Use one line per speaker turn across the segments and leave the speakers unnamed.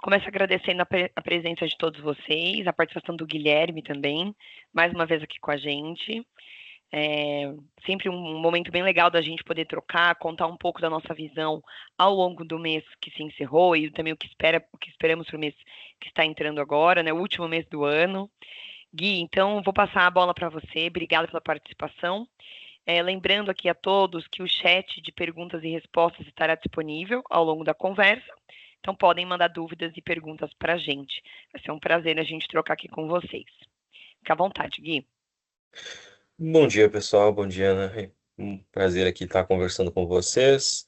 Começo agradecendo a presença de todos vocês, a participação do Guilherme também, mais uma vez aqui com a gente. Sempre um momento bem legal da gente poder trocar, contar um pouco da nossa visão ao longo do mês que se encerrou e também o que esperamos para o mês que está entrando agora, né? O último mês do ano. Gui, então vou passar a bola para você. Obrigada pela participação. Lembrando aqui a todos que o chat de perguntas e respostas estará disponível ao longo da conversa. Então, podem mandar dúvidas e perguntas para a gente. Vai ser um prazer a gente trocar aqui com vocês. Fica à vontade, Gui.
Bom dia, pessoal. Bom dia, Ana. Um prazer aqui estar conversando com vocês.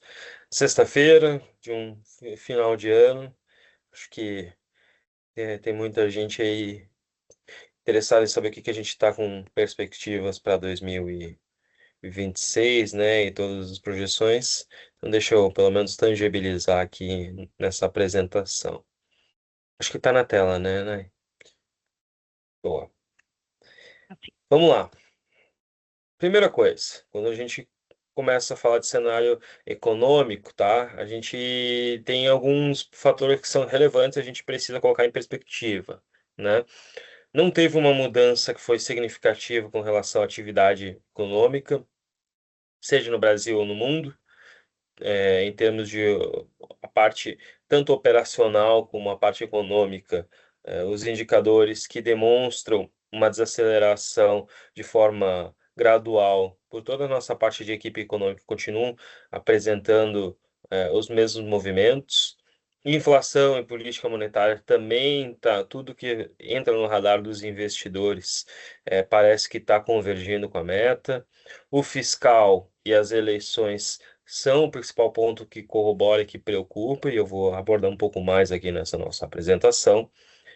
Sexta-feira de um final de ano. Acho que tem muita gente aí interessada em saber o que que a gente está com perspectivas para 2026, né? E todas as projeções. Então, deixa eu pelo menos tangibilizar aqui nessa apresentação. Acho que está na tela, né? Boa.
Assim.
Vamos lá. Primeira coisa, quando a gente começa a falar de cenário econômico, tá? A gente tem alguns fatores que são relevantes, a gente precisa colocar em perspectiva, né? Não teve uma mudança que foi significativa com relação à atividade econômica, seja no Brasil ou no mundo, em termos de a parte tanto operacional como a parte econômica, os indicadores que demonstram uma desaceleração de forma gradual por toda a nossa parte de equipe econômica continuam apresentando os mesmos movimentos. Inflação e política monetária também tá tudo que entra no radar dos investidores parece que está convergindo com a meta. O fiscal e as eleições são o principal ponto que corrobora e que preocupa, e eu vou abordar um pouco mais aqui nessa nossa apresentação.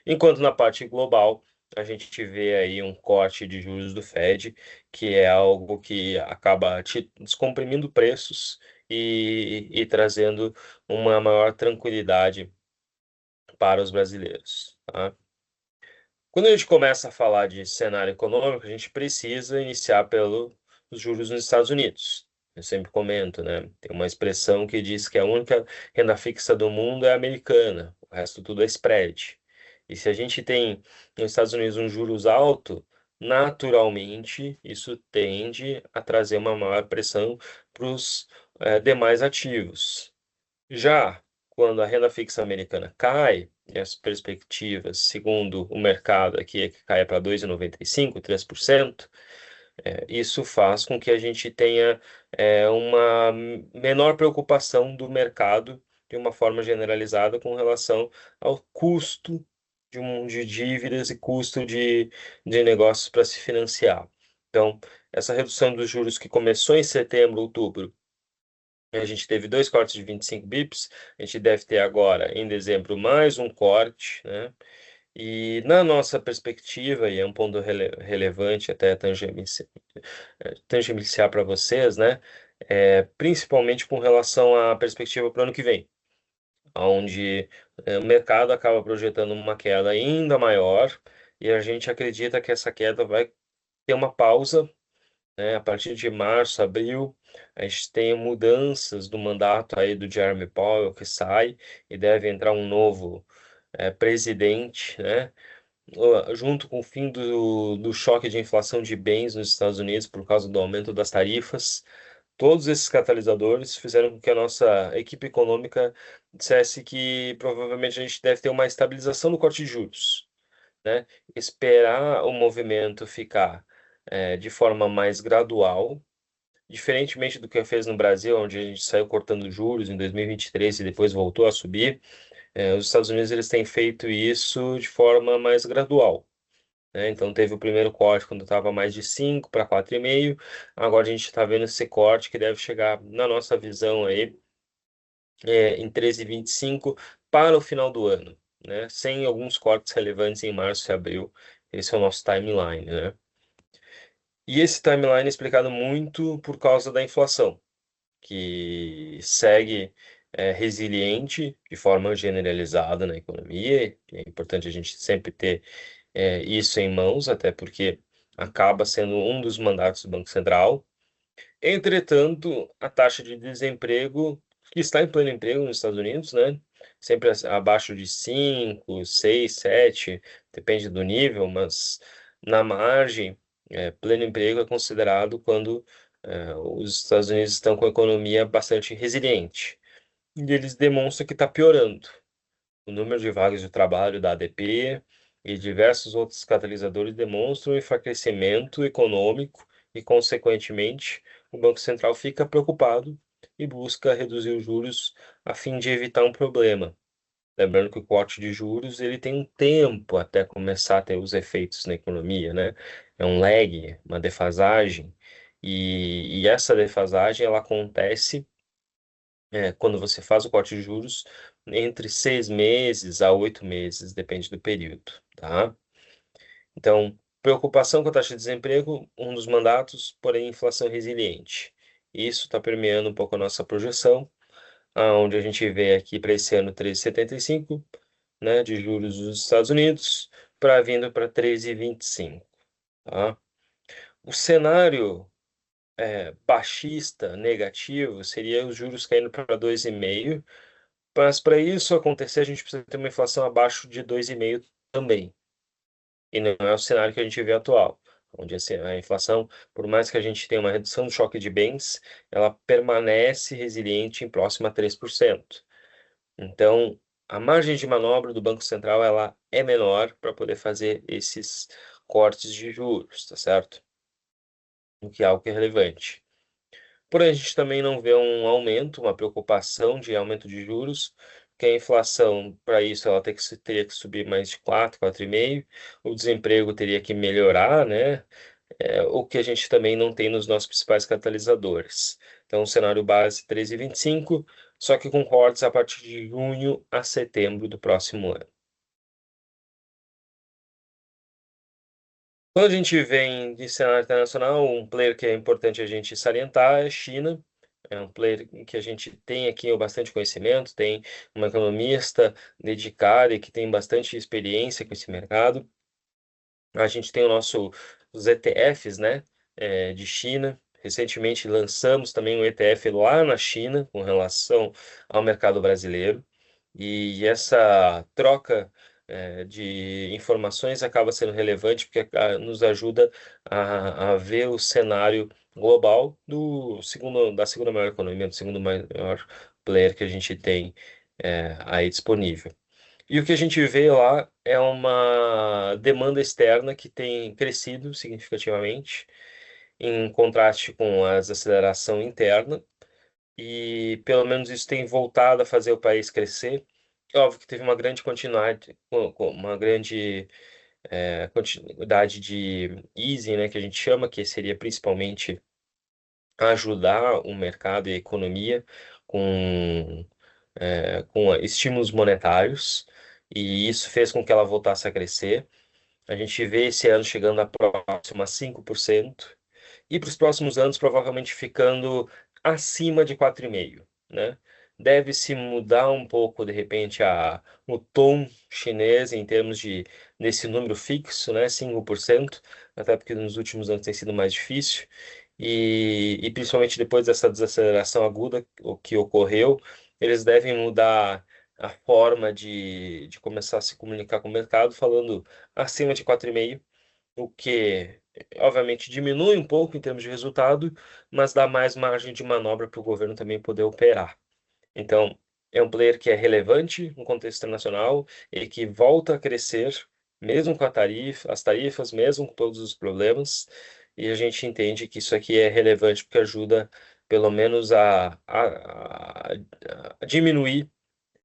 Enquanto na parte global, a gente vê aí um corte de juros do Fed, que é algo que acaba descomprimindo preços e trazendo uma maior tranquilidade para os brasileiros, tá? Quando a gente começa a falar de cenário econômico, a gente precisa iniciar pelos juros nos Estados Unidos. Eu sempre comento, né? Tem uma expressão que diz que a única renda fixa do mundo é a americana, o resto tudo é spread. E se a gente tem nos Estados Unidos um juros alto, naturalmente isso tende a trazer uma maior pressão para os demais ativos. Já quando a renda fixa americana cai, e as perspectivas, segundo o mercado aqui, é que caia para 2,95, 3%, isso faz com que a gente tenha uma menor preocupação do mercado de uma forma generalizada com relação ao custo de dívidas e custo de negócios para se financiar. Então, essa redução dos juros que começou em setembro, outubro, a gente teve dois cortes de 25 bips, a gente deve ter agora, em dezembro, mais um corte, né? E na nossa perspectiva, e é um ponto relevante até tangenciar para vocês, né? Principalmente com relação à perspectiva para o ano que vem, onde o mercado acaba projetando uma queda ainda maior, e a gente acredita que essa queda vai ter uma pausa, né? A partir de março, abril, a gente tem mudanças do mandato aí do Jeremy Powell que sai e deve entrar um novo presidente, né? Junto com o fim do choque de inflação de bens nos Estados Unidos por causa do aumento das tarifas. Todos esses catalisadores fizeram com que a nossa equipe econômica dissesse que provavelmente a gente deve ter uma estabilização do corte de juros, né? Esperar o movimento ficar de forma mais gradual, diferentemente do que fez no Brasil, onde a gente saiu cortando juros em 2023 e depois voltou a subir. Os Estados Unidos eles têm feito isso de forma mais gradual, né? Então teve o primeiro corte quando estava mais de 5 para 4,5. Agora a gente está vendo esse corte que deve chegar, na nossa visão aí, em 13,25 para o final do ano, né? Sem alguns cortes relevantes em março e abril. Esse é o nosso timeline, né? E esse timeline é explicado muito por causa da inflação, que segue resiliente de forma generalizada na economia. É importante a gente sempre ter isso em mãos, até porque acaba sendo um dos mandatos do Banco Central. Entretanto, a taxa de desemprego, que está em pleno emprego nos Estados Unidos, né, sempre abaixo de 5, 6, 7, depende do nível, mas na margem, pleno emprego é considerado quando os Estados Unidos estão com a economia bastante resiliente. E eles demonstram que está piorando. O número de vagas de trabalho da ADP e diversos outros catalisadores demonstram o enfraquecimento econômico e, consequentemente, o Banco Central fica preocupado e busca reduzir os juros a fim de evitar um problema. Lembrando que o corte de juros ele tem um tempo até começar a ter os efeitos na economia, né? É um lag, uma defasagem, e essa defasagem ela acontece quando você faz o corte de juros entre 6 meses a 8 meses, depende do período, tá? Então, preocupação com a taxa de desemprego, um dos mandatos, porém, inflação resiliente. Isso está permeando um pouco a nossa projeção, onde a gente vê aqui para esse ano 13,75, né, de juros dos Estados Unidos, para vindo para 13,25, tá? O cenário baixista, negativo, seria os juros caindo para 2,5, mas para isso acontecer, a gente precisa ter uma inflação abaixo de 2,5 também. E não é o cenário que a gente vê atual, onde assim, a inflação, por mais que a gente tenha uma redução do choque de bens, ela permanece resiliente em próxima a 3%. Então, a margem de manobra do Banco Central ela é menor para poder fazer esses cortes de juros, tá certo? O que é algo que é relevante. Porém, a gente também não vê um aumento, uma preocupação de aumento de juros, que a inflação, para isso, ela teria que subir mais de 4, 4,5, o desemprego teria que melhorar, né? O que a gente também não tem nos nossos principais catalisadores. Então, o cenário base 13,25, só que com cortes a partir de junho a setembro do próximo ano. Quando a gente vem de cenário internacional, um player que é importante a gente salientar é a China. É um player que a gente tem aqui bastante conhecimento, tem uma economista dedicada e que tem bastante experiência com esse mercado. A gente tem os ETFs, né, de China. Recentemente lançamos também um ETF lá na China com relação ao mercado brasileiro. E essa troca de informações acaba sendo relevante porque nos ajuda a ver o cenário global da segunda maior economia, do segundo maior player que a gente tem aí disponível. E o que a gente vê lá é uma demanda externa que tem crescido significativamente, em contraste com a desaceleração interna, e pelo menos isso tem voltado a fazer o país crescer. Óbvio que teve uma grande continuidade, uma grande continuidade de easing, né, que a gente chama, que seria principalmente ajudar o mercado e a economia com estímulos monetários, e isso fez com que ela voltasse a crescer. A gente vê esse ano chegando a próximo a 5%, e para os próximos anos provavelmente ficando acima de 4,5%, né? Deve-se mudar um pouco, de repente, o tom chinês em termos desse número fixo, né? 5%, até porque nos últimos anos tem sido mais difícil, e principalmente depois dessa desaceleração aguda o que ocorreu, eles devem mudar a forma de começar a se comunicar com o mercado, falando acima de 4,5, o que obviamente diminui um pouco em termos de resultado, mas dá mais margem de manobra para o governo também poder operar. Então, é um player que é relevante no contexto internacional e que volta a crescer, mesmo com as tarifas, mesmo com todos os problemas, e a gente entende que isso aqui é relevante porque ajuda, pelo menos, a diminuir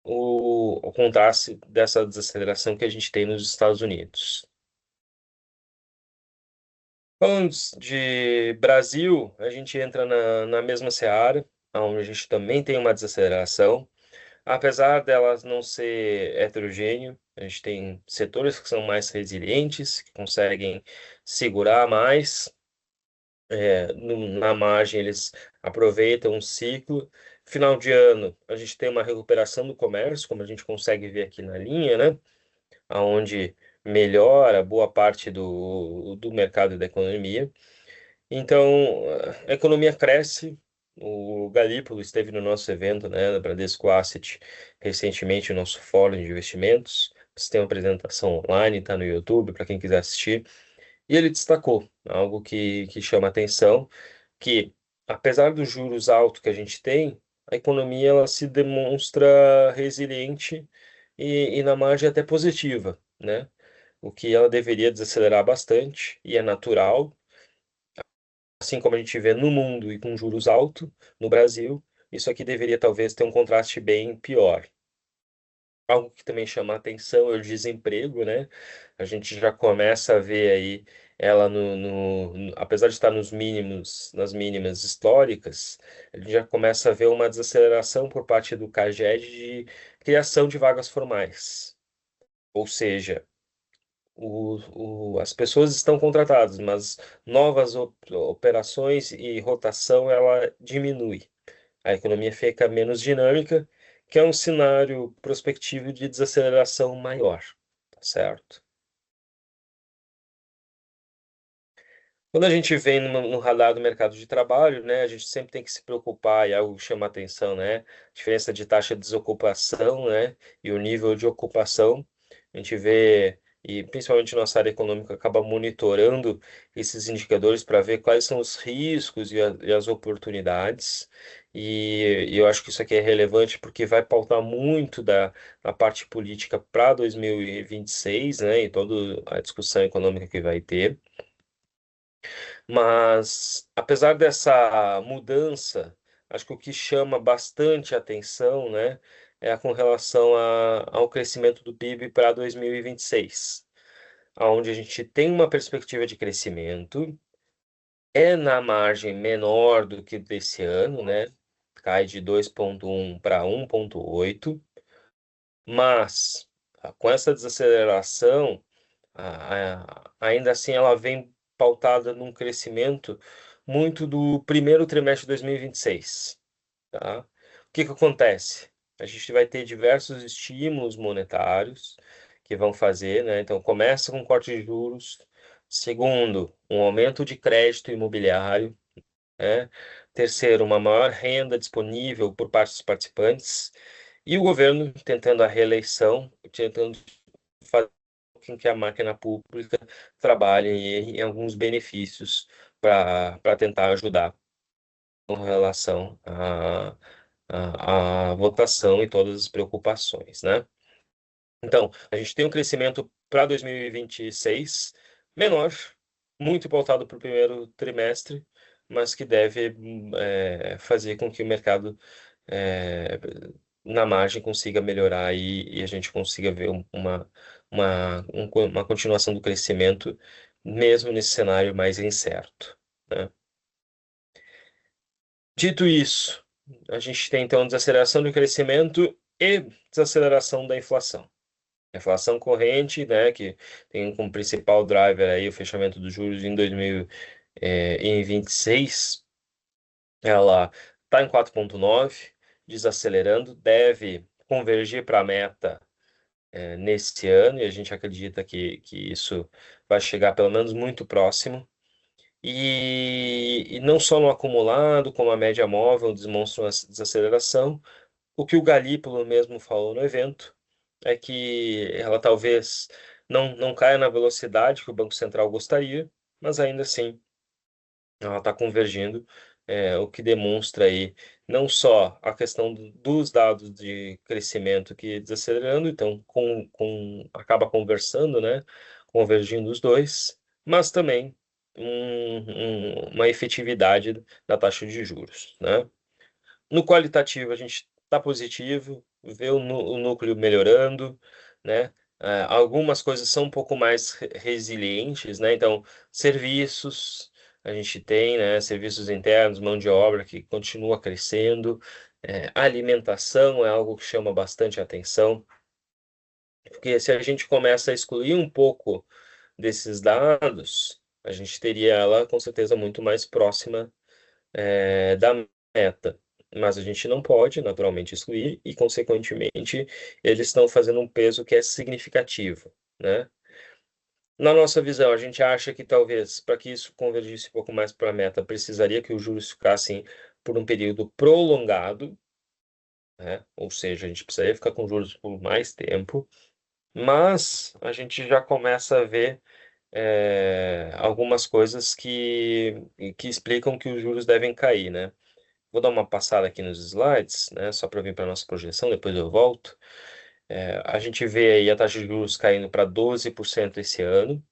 o contraste dessa desaceleração que a gente tem nos Estados Unidos. Falando de Brasil, a gente entra na mesma seara, onde a gente também tem uma desaceleração. Apesar delas não ser heterogêneo, a gente tem setores que são mais resilientes, que conseguem segurar mais. Na margem, eles aproveitam um ciclo. Final de ano, a gente tem uma recuperação do comércio, como a gente consegue ver aqui na linha, né? Onde melhora boa parte do mercado e da economia. Então, a economia cresce, O Galípolo esteve no nosso evento, né, da Bradesco Asset, recentemente, no nosso fórum de investimentos. Você tem uma apresentação online, está no YouTube, para quem quiser assistir. E ele destacou algo que chama atenção, que apesar dos juros altos que a gente tem, a economia ela se demonstra resiliente e na margem até positiva, né? O que ela deveria desacelerar bastante, e é natural, assim como a gente vê no mundo e com juros altos no Brasil, isso aqui deveria talvez ter um contraste bem pior. Algo que também chama a atenção é o desemprego, né? A gente já começa a ver aí ela apesar de estar nos mínimos, nas mínimas históricas, a gente já começa a ver uma desaceleração por parte do CAGED de criação de vagas formais. Ou seja, as pessoas estão contratadas, mas novas operações e rotação ela diminui. A economia fica menos dinâmica, que é um cenário prospectivo de desaceleração maior, tá certo? Quando a gente vem no radar do mercado de trabalho, né, a gente sempre tem que se preocupar, e algo que chama atenção, né, a diferença de taxa de desocupação, né, e o nível de ocupação. A gente vê, e principalmente nossa área econômica acaba monitorando esses indicadores para ver quais são os riscos e as oportunidades. E eu acho que isso aqui é relevante porque vai pautar muito da parte política para 2026, né, e toda a discussão econômica que vai ter. Mas, apesar dessa mudança, acho que o que chama bastante atenção, né, é com relação ao crescimento do PIB para 2026, onde a gente tem uma perspectiva de crescimento, é na margem menor do que desse ano, né, cai de 2,1 para 1,8, mas com essa desaceleração, ainda assim ela vem pautada num crescimento muito do primeiro trimestre de 2026, tá? O que que acontece? A gente vai ter diversos estímulos monetários que vão fazer, né? Então começa com corte de juros, segundo, um aumento de crédito imobiliário, né? Terceiro, uma maior renda disponível por parte dos participantes, e o governo tentando a reeleição, tentando fazer com que a máquina pública trabalhe em alguns benefícios para tentar ajudar com relação à votação e todas as preocupações, né? Então, a gente tem um crescimento para 2026 menor, muito pautado para o primeiro trimestre, mas que deve fazer com que o mercado é, na margem consiga melhorar e a gente consiga ver uma continuação do crescimento, mesmo nesse cenário mais incerto, né? Dito isso, a gente tem então desaceleração do crescimento e desaceleração da inflação. A inflação corrente, né, que tem como principal driver aí o fechamento dos juros em 2026, ela está em 4,9, desacelerando, deve convergir para a meta nesse ano, e a gente acredita que isso vai chegar pelo menos muito próximo. E não só no acumulado, como a média móvel demonstram essa desaceleração. O que o Galípolo mesmo falou no evento é que ela talvez não caia na velocidade que o Banco Central gostaria, mas ainda assim ela está convergindo, o que demonstra aí não só a questão dos dados de crescimento que desacelerando, então acaba conversando, né, convergindo os dois, mas também uma efetividade da taxa de juros, né? No qualitativo, a gente está positivo, vê o núcleo melhorando, né? Algumas coisas são um pouco mais resilientes, né? Então, serviços, a gente tem, né? Serviços internos, mão de obra que continua crescendo. Alimentação é algo que chama bastante atenção, porque se a gente começa a excluir um pouco desses dados, a gente teria ela com certeza muito mais próxima da meta. Mas a gente não pode, naturalmente, excluir e, consequentemente, eles estão fazendo um peso que é significativo, né? Na nossa visão, a gente acha que talvez, para que isso convergisse um pouco mais para a meta, precisaria que os juros ficassem por um período prolongado, né? Ou seja, a gente precisaria ficar com juros por mais tempo, mas a gente já começa a ver algumas coisas que explicam que os juros devem cair, né? Vou dar uma passada aqui nos slides, né? Só para vir para a nossa projeção, depois eu volto. A gente vê aí a taxa de juros caindo para 12% esse ano.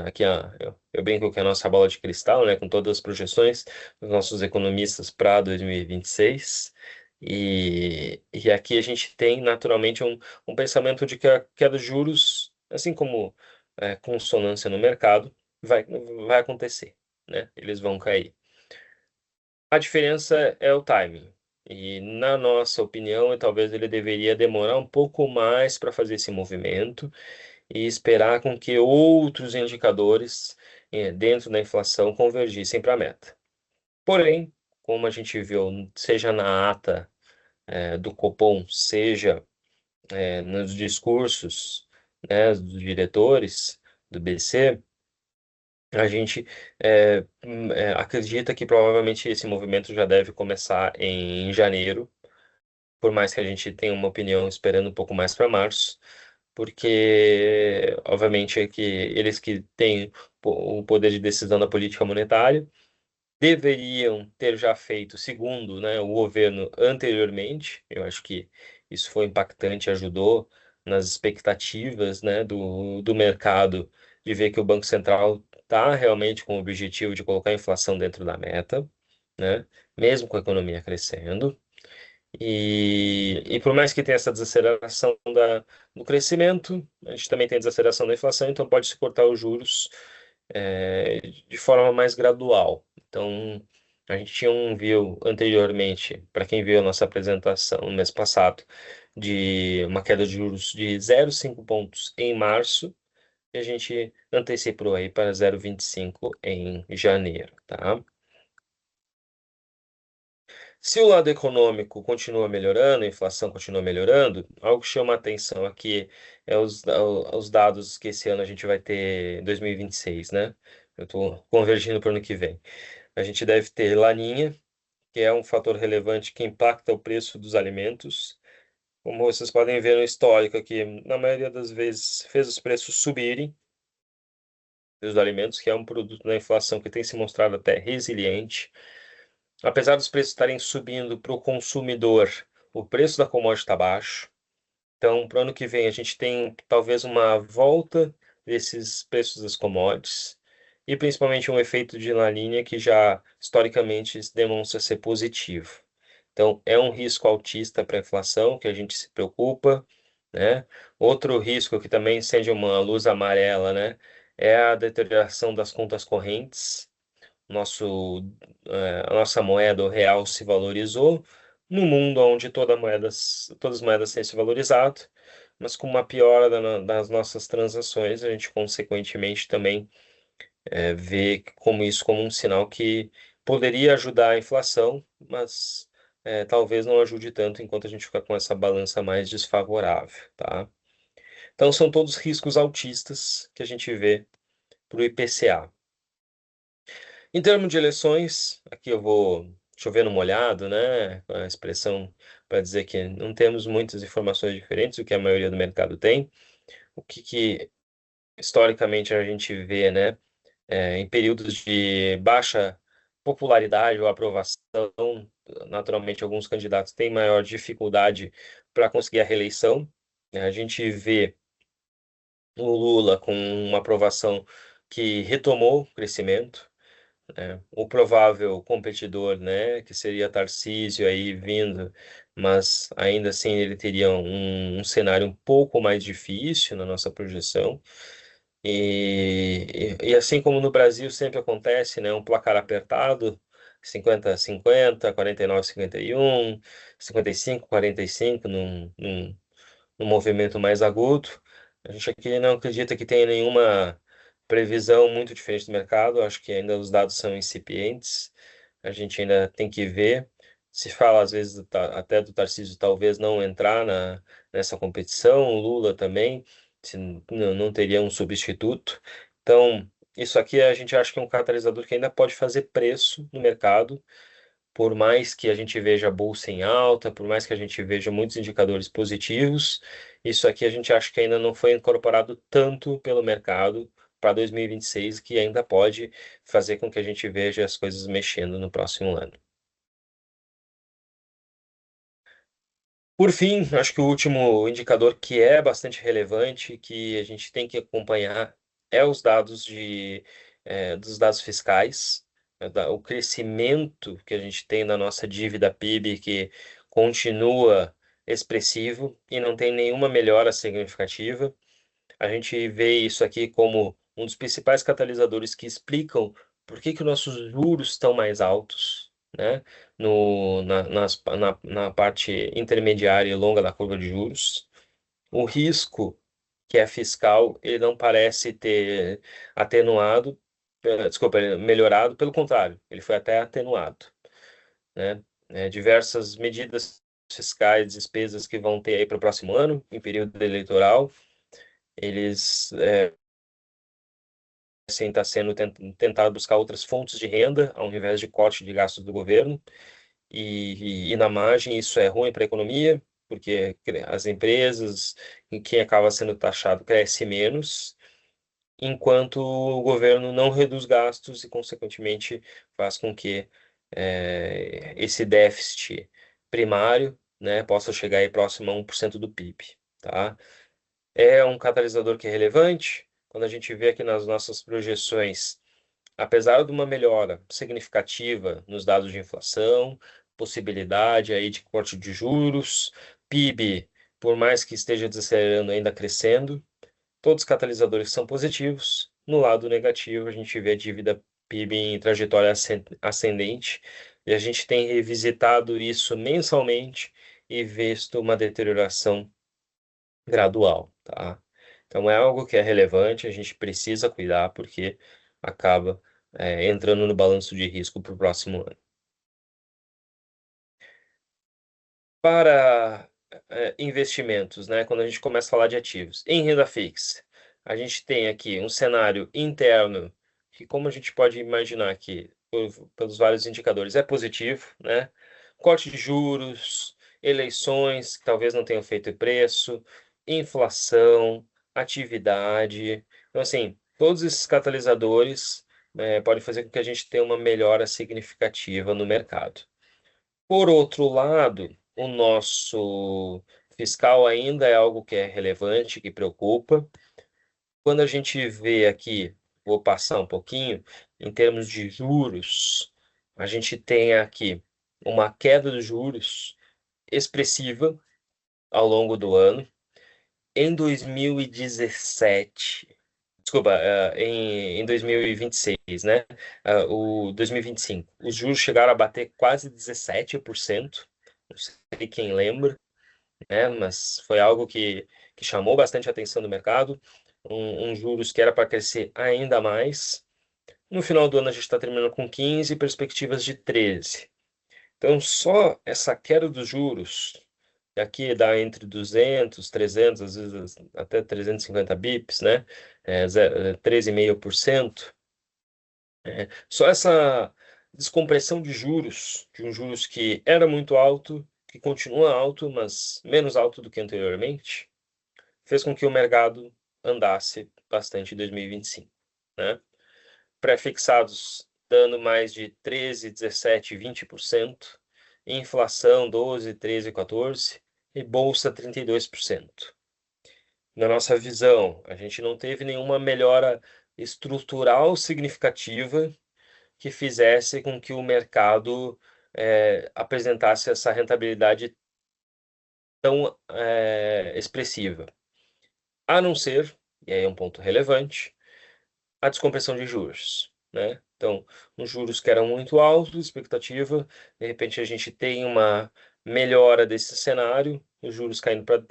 Aqui, ó, eu brinco que é a nossa bola de cristal, né, com todas as projeções dos nossos economistas para 2026. E aqui a gente tem, naturalmente, um pensamento de que a queda de juros, assim como consonância no mercado, vai acontecer, né? Eles vão cair. A diferença é o timing. E, na nossa opinião, talvez ele deveria demorar um pouco mais para fazer esse movimento e esperar com que outros indicadores dentro da inflação convergissem para a meta. Porém, como a gente viu, seja na ata do Copom, seja nos discursos, né, dos diretores do BC, a gente acredita que provavelmente esse movimento já deve começar em janeiro, por mais que a gente tenha uma opinião esperando um pouco mais para março, porque, obviamente, é que eles que têm o poder de decisão da política monetária deveriam ter já feito, segundo, né, o governo anteriormente. Eu acho que isso foi impactante, ajudou nas expectativas, né, do mercado de ver que o Banco Central está realmente com o objetivo de colocar a inflação dentro da meta, né, mesmo com a economia crescendo. E por mais que tenha essa desaceleração do crescimento, a gente também tem desaceleração da inflação, então pode-se cortar os juros de forma mais gradual. Então, a gente tinha um view anteriormente, para quem viu a nossa apresentação no mês passado, de uma queda de juros de 0,5 pontos em março, e a gente antecipou aí para 0,25 em janeiro, tá? Se o lado econômico continua melhorando, a inflação continua melhorando, algo que chama a atenção aqui é os dados que esse ano a gente vai ter em 2026, né? Eu estou convergindo para o ano que vem. A gente deve ter Laninha, que é um fator relevante que impacta o preço dos alimentos. Como vocês podem ver no histórico aqui, na maioria das vezes fez os preços subirem, dos alimentos, que é um produto da inflação que tem se mostrado até resiliente. Apesar dos preços estarem subindo para o consumidor, o preço da commodity está baixo. Então, para o ano que vem, a gente tem talvez uma volta desses preços das commodities e principalmente um efeito de La Niña que já historicamente demonstra ser positivo. Então, é um risco altista para a inflação que a gente se preocupa, né? Outro risco que também acende uma luz amarela, né, é a deterioração das contas correntes. A nossa moeda, o real, se valorizou no mundo onde todas as moedas têm se valorizado, mas com uma piora das nossas transações, a gente consequentemente também vê como isso como um sinal que poderia ajudar a inflação, mas talvez não ajude tanto enquanto a gente ficar com essa balança mais desfavorável, tá? Então são todos riscos altistas que a gente vê para o IPCA. Em termos de eleições, aqui eu vou chover no molhado, né? A expressão para dizer que não temos muitas informações diferentes do que a maioria do mercado tem. O que historicamente a gente vê, né? Em períodos de baixa popularidade ou aprovação, naturalmente alguns candidatos têm maior dificuldade para conseguir a reeleição. A gente vê o Lula com uma aprovação que retomou o crescimento. O provável competidor, né, que seria Tarcísio aí vindo, mas ainda assim ele teria um cenário um pouco mais difícil na nossa projeção. E assim como no Brasil sempre acontece, né, um placar apertado, 50-50, 49-51, 55-45 num movimento mais agudo. A gente aqui não acredita que tenha nenhuma previsão muito diferente do mercado. Acho que ainda os dados são incipientes. A gente ainda tem que ver. Se fala às vezes até do Tarcísio talvez não entrar nessa competição, o Lula também, se não teria um substituto. Então, isso aqui a gente acha que é um catalisador que ainda pode fazer preço no mercado, por mais que a gente veja a bolsa em alta, por mais que a gente veja muitos indicadores positivos, isso aqui a gente acha que ainda não foi incorporado tanto pelo mercado para 2026, que ainda pode fazer com que a gente veja as coisas mexendo no próximo ano. Por fim, acho que o último indicador que é bastante relevante, que a gente tem que acompanhar, é os dados dos dados fiscais, o crescimento que a gente tem na nossa dívida PIB, que continua expressivo e não tem nenhuma melhora significativa. A gente vê isso aqui como um dos principais catalisadores que explicam por que que os nossos juros estão mais altos, né? Na parte intermediária e longa da curva de juros. O risco, que é fiscal, ele não parece ter atenuado, desculpa, melhorado, pelo contrário, ele foi até atenuado, né? Diversas medidas fiscais, despesas que vão ter aí para o próximo ano, em período eleitoral, eles assim, está sendo tentado buscar outras fontes de renda, ao invés de corte de gastos do governo, e na margem isso é ruim para a economia, porque as empresas, e quem acaba sendo taxado, cresce menos, enquanto o governo não reduz gastos e, consequentemente, faz com que esse déficit primário, né, possa chegar aí próximo a 1% do PIB, tá? É um catalisador que é relevante. Quando a gente vê aqui nas nossas projeções, apesar de uma melhora significativa nos dados de inflação, possibilidade aí de corte de juros, PIB, por mais que esteja desacelerando, ainda crescendo, todos os catalisadores são positivos. No lado negativo, a gente vê a dívida PIB em trajetória ascendente, e a gente tem revisitado isso mensalmente e visto uma deterioração gradual, tá? Então é algo que é relevante, a gente precisa cuidar porque acaba entrando no balanço de risco para o próximo ano. Para investimentos, né, quando a gente começa a falar de ativos, em renda fixa, a gente tem aqui um cenário interno que, como a gente pode imaginar aqui, pelos vários indicadores, é positivo, né? Corte de juros, eleições que talvez não tenham feito preço, inflação, atividade. Então, assim, todos esses catalisadores podem fazer com que a gente tenha uma melhora significativa no mercado. Por outro lado, o nosso fiscal ainda é algo que é relevante, que preocupa. Quando a gente vê aqui, vou passar um pouquinho, em termos de juros, a gente tem aqui uma queda dos juros expressiva ao longo do ano. Em 2017, desculpa, em 2026, né? O 2025, os juros chegaram a bater quase 17%. Não sei quem lembra, né? Mas foi algo que chamou bastante a atenção do mercado. Juros que era para crescer ainda mais. No final do ano, a gente está terminando com 15 perspectivas de 13. Então, só essa queda dos juros, que aqui dá entre 200, 300, às vezes até 350 bips, né? 13,5%. Só essa descompressão de juros, de um juros que era muito alto, que continua alto, mas menos alto do que anteriormente, fez com que o mercado andasse bastante em 2025, né? Pré-fixados dando mais de 13, 17, 20%, inflação 12, 13, 14 e bolsa 32%. Na nossa visão, a gente não teve nenhuma melhora estrutural significativa que fizesse com que o mercado apresentasse essa rentabilidade tão expressiva. A não ser, e aí é um ponto relevante, a descompressão de juros, né? Então, os juros que eram muito altos, expectativa, de repente a gente tem uma melhora desse cenário, os juros caindo para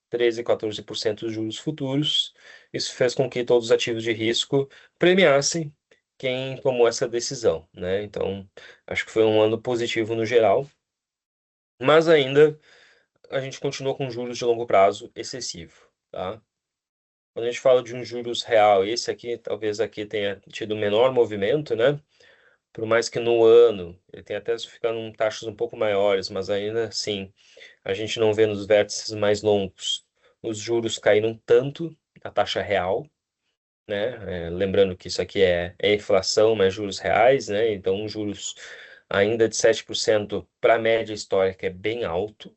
13, 14% dos juros futuros. Isso fez com que todos os ativos de risco premiassem quem tomou essa decisão, né? Então, acho que foi um ano positivo no geral, mas ainda a gente continua com juros de longo prazo excessivo, tá? Quando a gente fala de um juros real, esse aqui, talvez aqui tenha tido menor movimento, né? Por mais que no ano ele tenha até ficado em taxas um pouco maiores, mas ainda assim, a gente não vê nos vértices mais longos os juros caíram tanto, a taxa real, né? Lembrando que isso aqui é inflação, mas juros reais, né? Então, juros ainda de 7% para a média histórica é bem alto,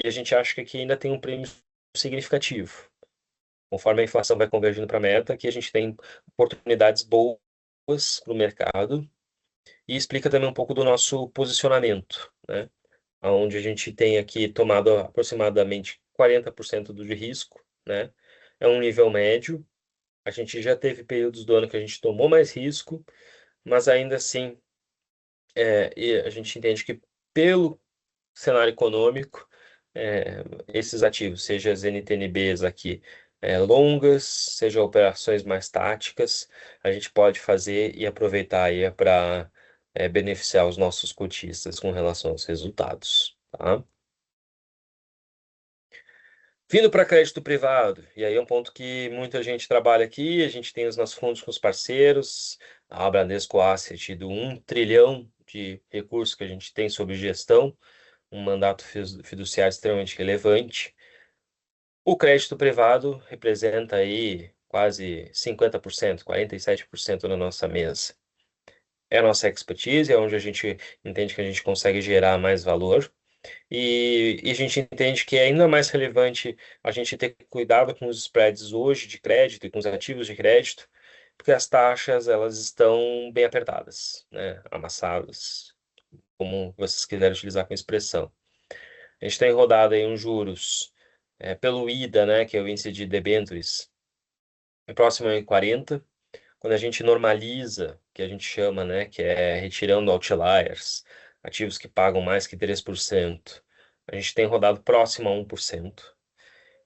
e a gente acha que aqui ainda tem um prêmio significativo. Conforme a inflação vai convergindo para a meta, aqui a gente tem oportunidades boas para o mercado, e explica também um pouco do nosso posicionamento, né? Onde a gente tem aqui tomado aproximadamente 40% do de risco, né? É um nível médio. A gente já teve períodos do ano que a gente tomou mais risco, mas ainda assim, e a gente entende que pelo cenário econômico, esses ativos, seja as NTNBs aqui, longas, seja operações mais táticas, a gente pode fazer e aproveitar aí para beneficiar os nossos cotistas com relação aos resultados, tá? Vindo para crédito privado, e aí é um ponto que muita gente trabalha aqui, a gente tem os nossos fundos com os parceiros, a Bradesco Asset do 1 trilhão de recursos que a gente tem sob gestão, um mandato fiduciário extremamente relevante. O crédito privado representa aí quase 50%, 47% na nossa mesa. É a nossa expertise, é onde a gente entende que a gente consegue gerar mais valor. E a gente entende que é ainda mais relevante a gente ter cuidado com os spreads hoje de crédito e com os ativos de crédito, porque as taxas elas estão bem apertadas, né? Amassadas, como vocês quiserem utilizar com expressão. A gente tem rodado aí uns juros pelo IDA, né, que é o índice de debêntures, próximo a 40. Quando a gente normaliza, que a gente chama, né, que é retirando outliers, ativos que pagam mais que 3%, a gente tem rodado próximo a 1%.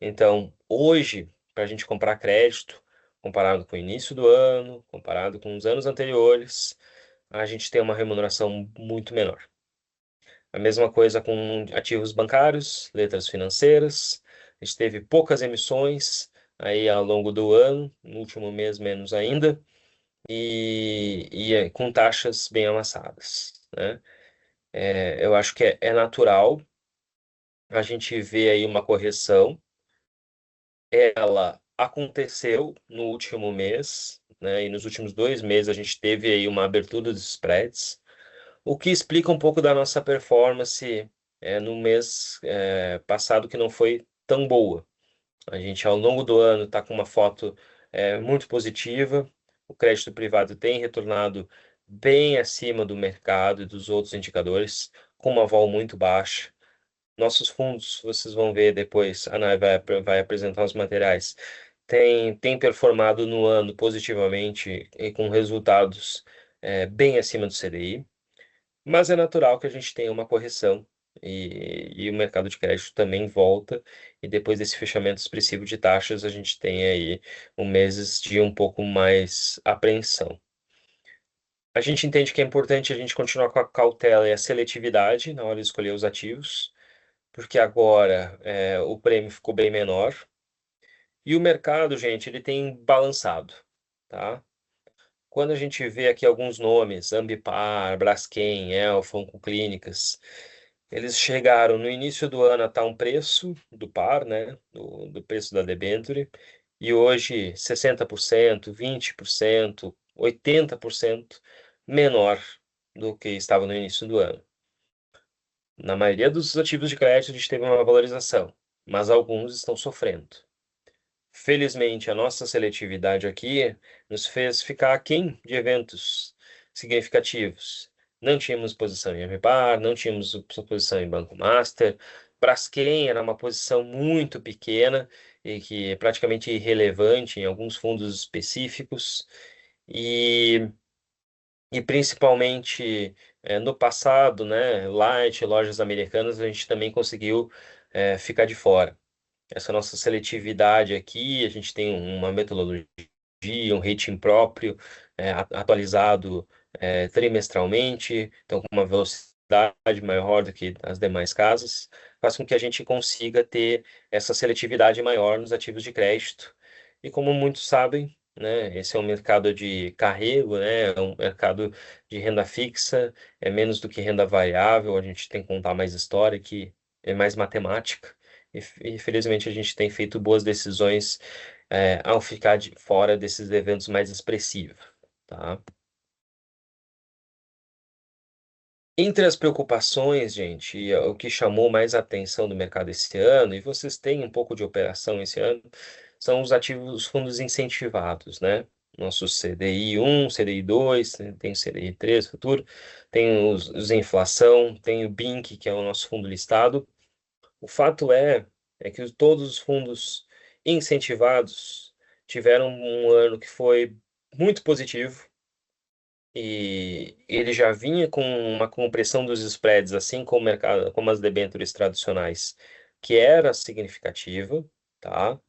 Então, hoje, para a gente comprar crédito, comparado com o início do ano, comparado com os anos anteriores, a gente tem uma remuneração muito menor. A mesma coisa com ativos bancários, letras financeiras. A gente teve poucas emissões aí ao longo do ano, no último mês menos ainda, e com taxas bem amassadas, né? Eu acho que é natural a gente ver aí uma correção. Ela aconteceu no último mês, né? E nos últimos 2 meses a gente teve aí uma abertura dos spreads, o que explica um pouco da nossa performance no mês passado que não foi tão boa. A gente, ao longo do ano, está com uma foto muito positiva. O crédito privado tem retornado bem acima do mercado e dos outros indicadores, com uma vol muito baixa. Nossos fundos, vocês vão ver depois, a Nai vai apresentar os materiais, tem performado no ano positivamente e com resultados bem acima do CDI. Mas é natural que a gente tenha uma correção e o mercado de crédito também volta. E depois desse fechamento expressivo de taxas, a gente tem aí meses de um pouco mais apreensão. A gente entende que é importante a gente continuar com a cautela e a seletividade na hora de escolher os ativos, porque agora o prêmio ficou bem menor. E o mercado, gente, ele tem balançado, tá? Quando a gente vê aqui alguns nomes, Ambipar, Braskem, Elfa, Oncoclínicas, eles chegaram no início do ano a estar um preço do par, né, do preço da debênture, e hoje 60%, 20%, 80% menor do que estava no início do ano. Na maioria dos ativos de crédito a gente teve uma valorização, mas alguns estão sofrendo. Felizmente, a nossa seletividade aqui nos fez ficar aquém de eventos significativos. Não tínhamos posição em MPAR, não tínhamos posição em Banco Master. Braskem era uma posição muito pequena e que é praticamente irrelevante em alguns fundos específicos. E principalmente no passado, né, Light, lojas americanas, a gente também conseguiu ficar de fora. Essa nossa seletividade aqui, a gente tem uma metodologia, um rating próprio, atualizado trimestralmente, então com uma velocidade maior do que as demais casas, faz com que a gente consiga ter essa seletividade maior nos ativos de crédito E como muitos sabem, né, esse é um mercado de carrego, né, é um mercado de renda fixa, é menos do que renda variável, a gente tem que contar mais história, que é mais matemática. E felizmente a gente tem feito boas decisões ao ficar de fora desses eventos mais expressivos, tá? Entre as preocupações, gente, e o que chamou mais a atenção do mercado esse ano, e vocês têm um pouco de operação esse ano, são os ativos, os fundos incentivados, né? Nosso CDI 1, CDI 2, tem o CDI 3 futuro, tem os inflação, tem o BINC, que é o nosso fundo listado. O fato é que todos os fundos incentivados tiveram um ano que foi muito positivo, e ele já vinha com uma compressão dos spreads, assim como o mercado, como as debêntures tradicionais, que era significativa, tá?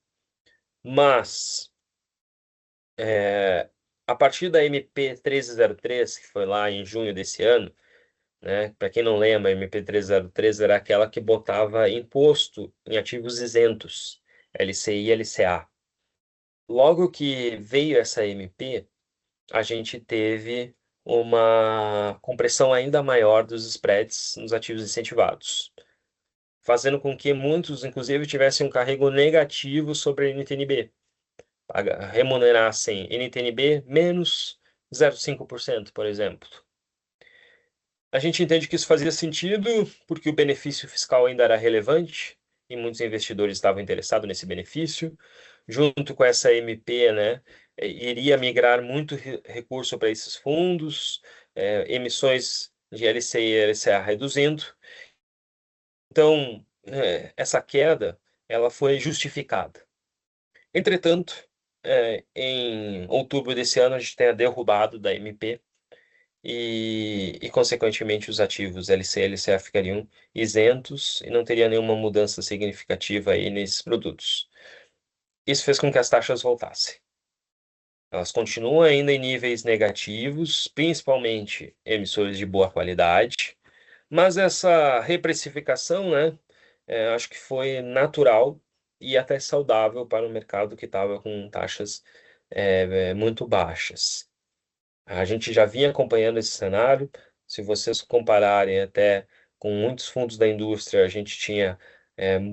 Mas a partir da MP 1303, que foi lá em junho desse ano, né? Para quem não lembra, a MP 1303 era aquela que botava imposto em ativos isentos, LCI e LCA. Logo que veio essa MP, a gente teve uma compressão ainda maior dos spreads nos ativos incentivados, fazendo com que muitos, inclusive, tivessem um carrego negativo sobre a NTNB, remunerassem NTNB menos 0,5%, por exemplo. A gente entende que isso fazia sentido porque o benefício fiscal ainda era relevante e muitos investidores estavam interessados nesse benefício. Junto com essa MP, né, iria migrar muito recurso para esses fundos, emissões de LCI e LCA reduzindo. Então, essa queda ela foi justificada. Entretanto, em outubro desse ano, a gente tem a derrubada da MP consequentemente, os ativos LC e LCA ficariam isentos e não teria nenhuma mudança significativa aí nesses produtos. Isso fez com que as taxas voltassem. Elas continuam ainda em níveis negativos, principalmente emissores de boa qualidade, mas essa reprecificação, né, acho que foi natural e até saudável para o mercado que estava com taxas muito baixas. A gente já vinha acompanhando esse cenário. Se vocês compararem até com muitos fundos da indústria, a gente tinha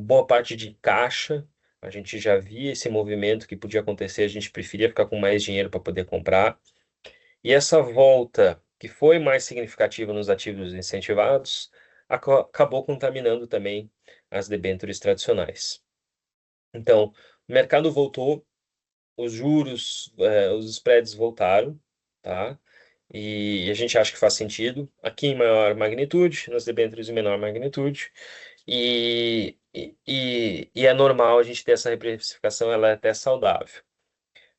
boa parte de caixa, a gente já via esse movimento que podia acontecer, a gente preferia ficar com mais dinheiro para poder comprar. E essa volta, que foi mais significativa nos ativos incentivados, acabou contaminando também as debêntures tradicionais. Então, o mercado voltou, os juros, os spreads voltaram, tá? E a gente acha que faz sentido, aqui em maior magnitude, nas debêntures em menor magnitude, e é normal a gente ter essa reprecificação, ela é até saudável.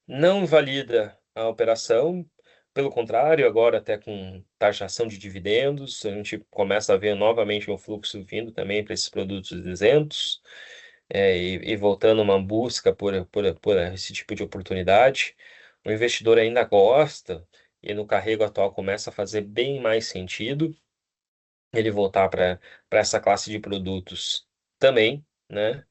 Não invalida a operação, pelo contrário, agora até com taxação de dividendos, a gente começa a ver novamente um fluxo vindo também para esses produtos isentos, e voltando uma busca por esse tipo de oportunidade. O investidor ainda gosta, e no carrego atual começa a fazer bem mais sentido ele voltar para essa classe de produtos também, né?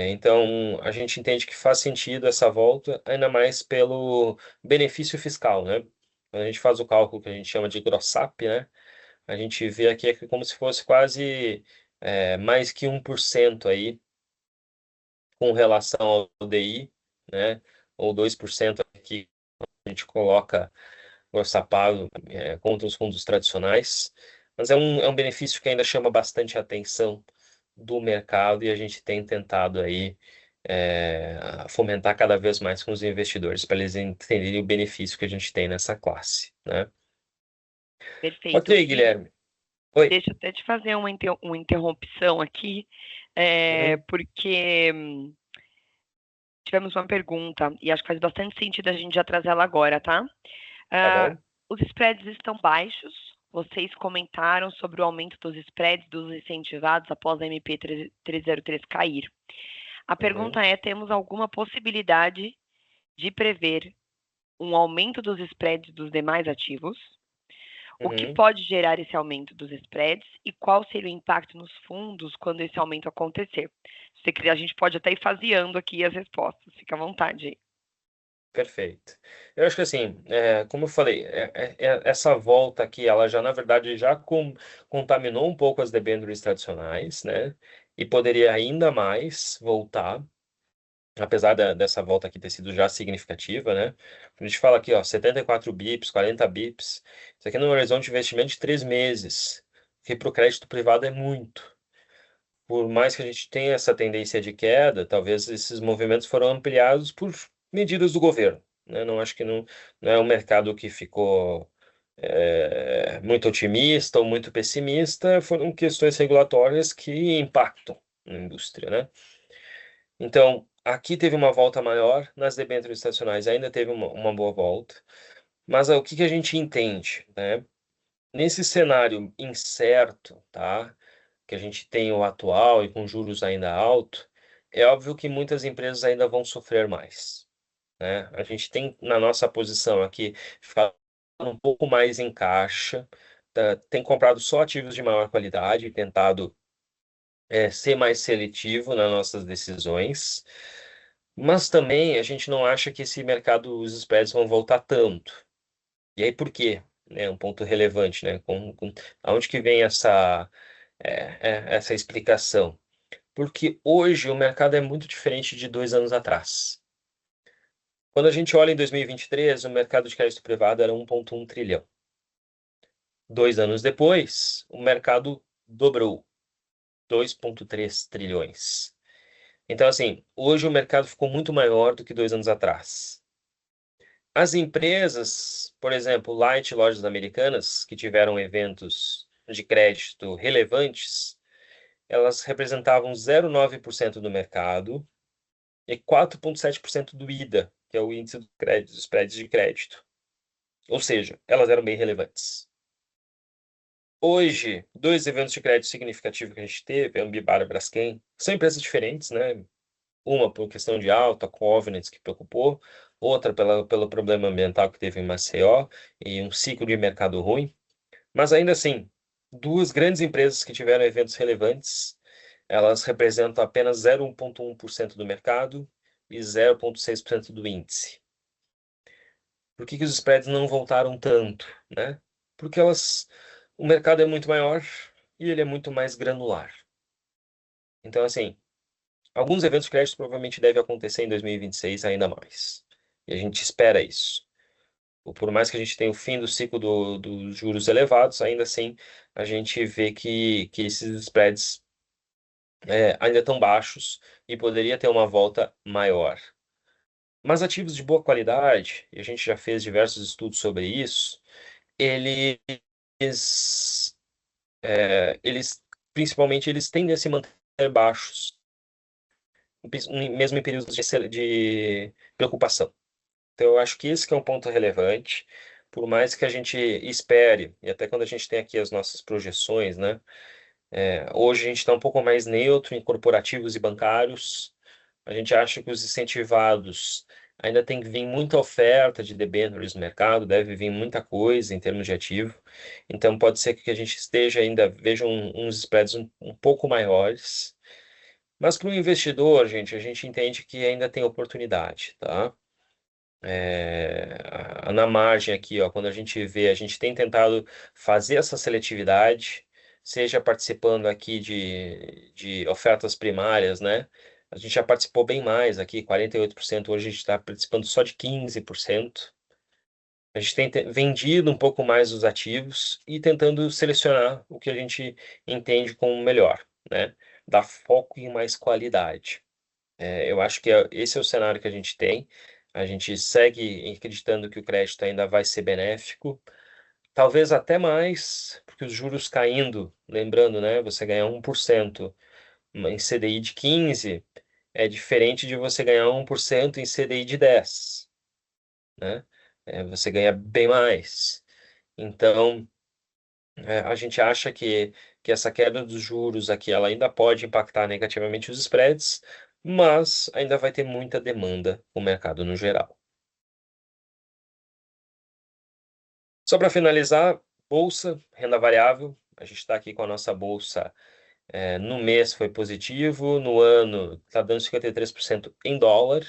Então, a gente entende que faz sentido essa volta, ainda mais pelo benefício fiscal, né? Quando a gente faz o cálculo que a gente chama de gross-up, né? A gente vê aqui como se fosse quase mais que 1% aí com relação ao DI, né? Ou 2% aqui a gente coloca grossapado contra os fundos tradicionais, mas é um benefício que ainda chama bastante a atenção do mercado e a gente tem tentado aí fomentar cada vez mais com os investidores para eles entenderem o benefício que a gente tem nessa classe, né? Ok,
Perfeito. E
Guilherme. Oi.
deixa eu até te fazer uma interrupção aqui,
Uhum,
porque tivemos uma pergunta e acho que faz bastante sentido a gente já trazer ela agora, tá?
tá
Ah,
bom.
os spreads estão baixos. Vocês comentaram sobre o aumento dos spreads dos incentivados após a MP 303 cair. A
Uhum.
pergunta é: temos alguma possibilidade de prever um aumento dos spreads dos demais ativos? O que
Uhum.
pode gerar esse aumento dos spreads e qual seria o impacto nos fundos quando esse aumento acontecer? Se você quiser, a gente pode até ir faseando aqui as respostas, fica à vontade aí.
Perfeito. Eu acho que assim, como eu falei, essa volta aqui, ela já, na verdade, já contaminou um pouco as debêntures tradicionais, né? E poderia ainda mais voltar, apesar dessa volta aqui ter sido já significativa, né? A gente fala aqui, ó, 74 bips, 40 bips, isso aqui no horizonte de investimento de 3 meses, que para o crédito privado é muito. Por mais que a gente tenha essa tendência de queda, talvez esses movimentos foram ampliados por medidas do governo, né? Não acho que não é um mercado que ficou muito otimista ou muito pessimista, foram questões regulatórias que impactam na indústria, né? Então, aqui teve uma volta maior, nas debêntures estacionais ainda teve uma boa volta, mas o que que a gente entende, né? Nesse cenário incerto, tá? Que a gente tem o atual e com juros ainda alto, é óbvio que muitas empresas ainda vão sofrer mais, né? A gente tem na nossa posição aqui ficado um pouco mais em caixa, tem comprado só ativos de maior qualidade e tentado ser mais seletivo nas nossas decisões, mas também a gente não acha que esse mercado, os spreads vão voltar tanto. E aí por quê? É um ponto relevante, né? Aonde que vem essa explicação? Porque hoje o mercado é muito diferente de 2 anos atrás. Quando a gente olha em 2023, o mercado de crédito privado era 1,1 trilhão. 2 anos depois, o mercado dobrou, 2,3 trilhões. Então, assim, hoje o mercado ficou muito maior do que 2 anos atrás. As empresas, por exemplo, Light Lojas Americanas, que tiveram eventos de crédito relevantes, elas representavam 0,9% do mercado e 4,7% do IDA, que é o índice do crédito, dos spreads de crédito. Ou seja, elas eram bem relevantes. Hoje, dois eventos de crédito significativos que a gente teve, a Ambipar e a Braskem, são empresas diferentes, né? Uma por questão de alta, Covenants, que preocupou, outra pelo problema ambiental que teve em Maceió e um ciclo de mercado ruim. Mas ainda assim, duas grandes empresas que tiveram eventos relevantes, elas representam apenas 0,1% do mercado e 0,6% do índice. Por que que os spreads não voltaram tanto, né? Porque o mercado é muito maior e ele é muito mais granular. Então, assim, alguns eventos de crédito provavelmente devem acontecer em 2026 ainda mais. E a gente espera isso. Por mais que a gente tenha o fim do ciclo dos juros elevados, ainda assim a gente vê que esses spreads ainda estão baixos e poderia ter uma volta maior. Mas ativos de boa qualidade, e a gente já fez diversos estudos sobre isso, eles, principalmente, eles tendem a se manter baixos, mesmo em períodos de preocupação. Então, eu acho que esse que é um ponto relevante, por mais que a gente espere, e até quando a gente tem aqui as nossas projeções, né? Hoje a gente está um pouco mais neutro em corporativos e bancários. A gente acha que os incentivados ainda tem que vir muita oferta de debêntures no mercado, deve vir muita coisa em termos de ativo. Então pode ser que a gente esteja ainda, veja uns spreads um pouco maiores. Mas para o investidor, gente, a gente entende que ainda tem oportunidade, tá? Na margem aqui, ó, quando a gente vê, a gente tem tentado fazer essa seletividade, seja participando aqui de ofertas primárias, né? A gente já participou bem mais aqui, 48%, hoje a gente está participando só de 15%. A gente tem vendido um pouco mais os ativos e tentando selecionar o que a gente entende como melhor, né? Dar foco em mais qualidade. Eu acho que esse é o cenário que a gente tem. A gente segue acreditando que o crédito ainda vai ser benéfico, talvez até mais, porque os juros caindo, lembrando, né, você ganhar 1% em CDI de 15 é diferente de você ganhar 1% em CDI de 10, né? Você ganha bem mais. Então, a gente acha que essa queda dos juros aqui ela ainda pode impactar negativamente os spreads, mas ainda vai ter muita demanda no mercado no geral. Só para finalizar, Bolsa, renda variável, a gente está aqui com a nossa bolsa, no mês foi positivo, no ano está dando 53% em dólar,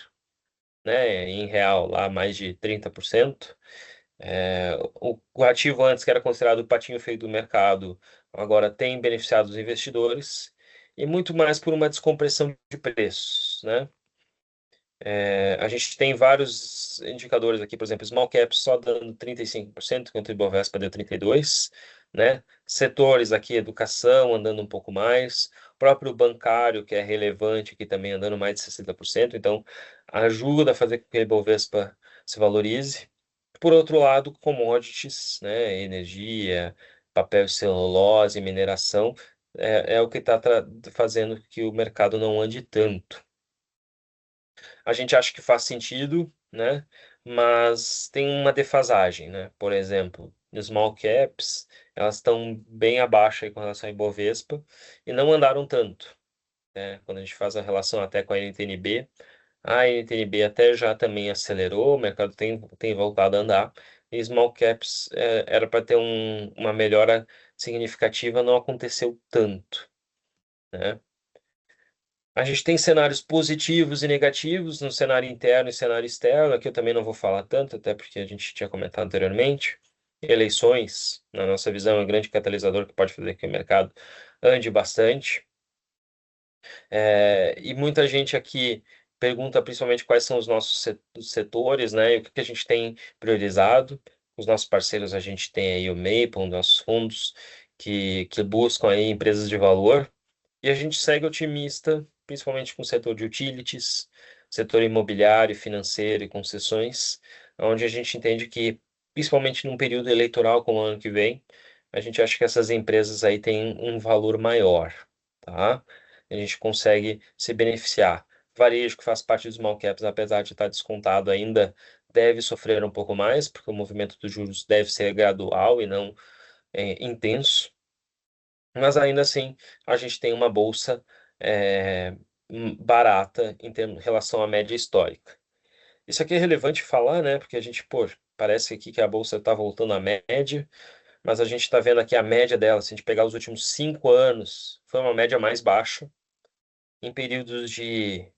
né, em real lá mais de 30%. O ativo antes, que era considerado o patinho feio do mercado, agora tem beneficiado os investidores, e muito mais por uma descompressão de preços, né? A gente tem vários indicadores aqui, por exemplo, small cap só dando 35%, enquanto o Ibovespa deu 32%, né? Setores aqui, educação andando um pouco mais, o próprio bancário, que é relevante, aqui também andando mais de 60%, então ajuda a fazer com que o Ibovespa se valorize. Por outro lado, commodities, né? Energia, papel e celulose, mineração, é o que está fazendo que o mercado não ande tanto. A gente acha que faz sentido, né? Mas tem uma defasagem, né? Por exemplo, small caps, elas estão bem abaixo aí com relação ao Ibovespa e não andaram tanto, né? Quando a gente faz a relação até com a NTNB até já também acelerou, o mercado tem voltado a andar, e small caps era para ter uma melhora significativa, não aconteceu tanto, né? A gente tem cenários positivos e negativos no cenário interno e cenário externo. Aqui eu também não vou falar tanto, até porque a gente tinha comentado anteriormente. Eleições, na nossa visão, é um grande catalisador que pode fazer com que o mercado ande bastante. E muita gente aqui pergunta principalmente quais são os nossos setores, né? E o que a gente tem priorizado. Os nossos parceiros, a gente tem aí o Maple, nossos fundos, que buscam aí empresas de valor. E a gente segue otimista, principalmente com o setor de utilities, setor imobiliário, financeiro e concessões, onde a gente entende que, principalmente num período eleitoral como o ano que vem, a gente acha que essas empresas aí têm um valor maior, tá? A gente consegue se beneficiar. Varejo, que faz parte dos small caps, apesar de estar descontado ainda, deve sofrer um pouco mais, porque o movimento dos juros deve ser gradual e não intenso. Mas ainda assim, a gente tem uma bolsa barata em relação à média histórica. Isso aqui é relevante falar, né? Porque a gente, pô, parece aqui que a bolsa está voltando à média, mas a gente está vendo aqui a média dela. Se a gente pegar os últimos 5 anos, foi uma média mais baixa. Em períodos de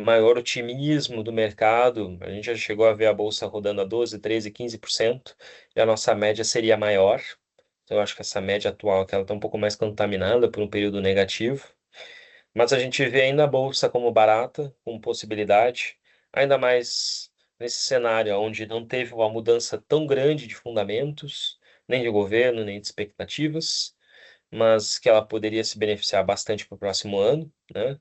maior otimismo do mercado, a gente já chegou a ver a bolsa rodando a 12, 13, 15%, e a nossa média seria maior. Então, eu acho que essa média atual que ela está um pouco mais contaminada por um período negativo. Mas a gente vê ainda a bolsa como barata, com possibilidade, ainda mais nesse cenário onde não teve uma mudança tão grande de fundamentos, nem de governo, nem de expectativas, mas que ela poderia se beneficiar bastante para o próximo ano, né?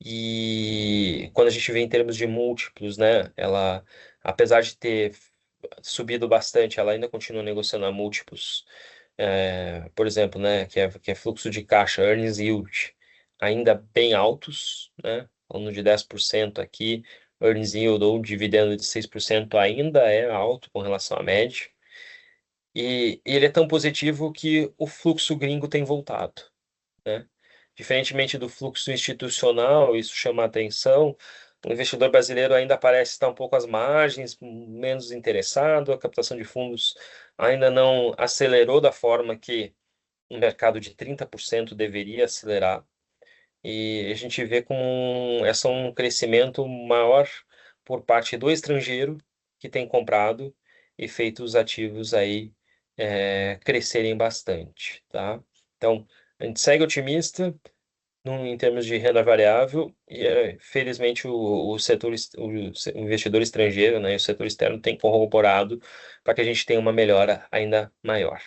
E quando a gente vê em termos de múltiplos, né, ela, apesar de ter subido bastante, ela ainda continua negociando a múltiplos, por exemplo, né, que é fluxo de caixa, earnings yield, ainda bem altos, né, falando de 10% aqui, earnings yield ou dividendo de 6% ainda é alto com relação à média, e ele é tão positivo que o fluxo gringo tem voltado, né? Diferentemente do fluxo institucional, isso chama a atenção. O investidor brasileiro ainda parece estar um pouco às margens, menos interessado, a captação de fundos ainda não acelerou da forma que um mercado de 30% deveria acelerar. E a gente vê como um crescimento maior por parte do estrangeiro que tem comprado e feito os ativos aí crescerem bastante, tá? Então, a gente segue otimista em termos de renda variável, e felizmente o setor, o investidor estrangeiro, né, e o setor externo tem corroborado para que a gente tenha uma melhora ainda maior.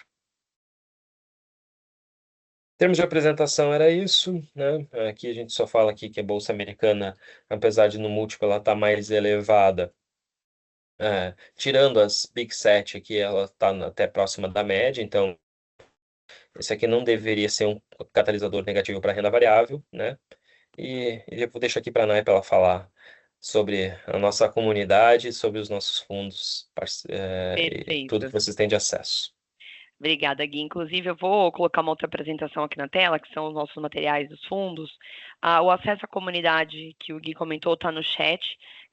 Em termos de apresentação era isso, né? Aqui a gente só fala aqui que a bolsa americana, apesar de no múltiplo ela estar mais elevada, tirando as Big Sete aqui, ela está até próxima da média, então esse aqui não deveria ser um catalisador negativo para a renda variável, né? E eu vou deixar aqui para a Nai para ela falar sobre a nossa comunidade, sobre os nossos fundos, e tudo
Perfeito.
que vocês têm de acesso.
Obrigada, Gui. Inclusive, eu vou colocar uma outra apresentação aqui na tela, que são os nossos materiais dos fundos. O acesso à comunidade que o Gui comentou está no chat.